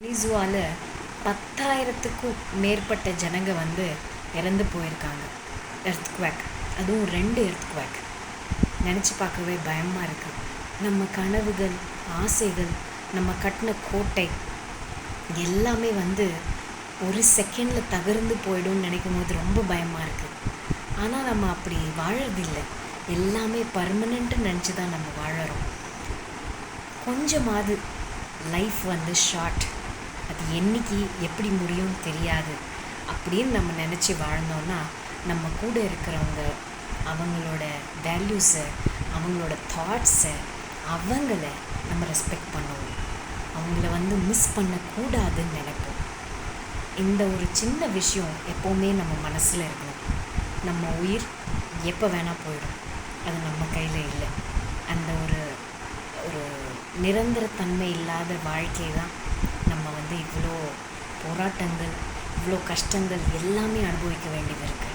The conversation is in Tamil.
வெனிசுவால 10,000க்கும் மேற்பட்ட ஜனங்க இறந்து போயிருக்காங்க. எர்த்குவேக், அதுவும் 2 எர்த்குவேக். நினச்சி பார்க்கவே பயமாக இருக்குது. நம்ம கனவுகள், ஆசைகள், நம்ம கட்டின கோட்டை எல்லாமே ஒரு செகண்டில் தகர்ந்து போய்டும்னு நினைக்கும் போது ரொம்ப பயமாக இருக்குது. ஆனால் நம்ம அப்படி வாழறதில்லை. எல்லாமே பர்மனெண்ட்டுன்னு நினச்சி தான் நம்ம வாழறோம். கொஞ்சமாவது லைஃப் ஷார்ட், அது என்றைக்கு எப்படி முடியும்னு தெரியாது அப்படின்னு நம்ம நினச்சி வாழ்ந்தோன்னா நம்ம கூட இருக்கிறவங்க, அவங்களோட வேல்யூஸை, அவங்களோட தாட்ஸை, அவங்கள நம்ம ரெஸ்பெக்ட் பண்ணுவோம். அவங்கள மிஸ் பண்ணக்கூடாதுன்னு நினைப்போம். இந்த ஒரு சின்ன விஷயம் எப்போவுமே நம்ம மனசில் இருக்கணும். நம்ம உயிர் எப்போ வேணால் போயிடும், அது நம்ம கையில் இல்லை. அந்த ஒரு ஒரு நிரந்தரத்தன்மை இல்லாத வாழ்க்கை தான் நம்ம இவ்வளோ போராட்டங்கள், இவ்வளோ கஷ்டங்கள் எல்லாமே அனுபவிக்க வேண்டியது இருக்குது.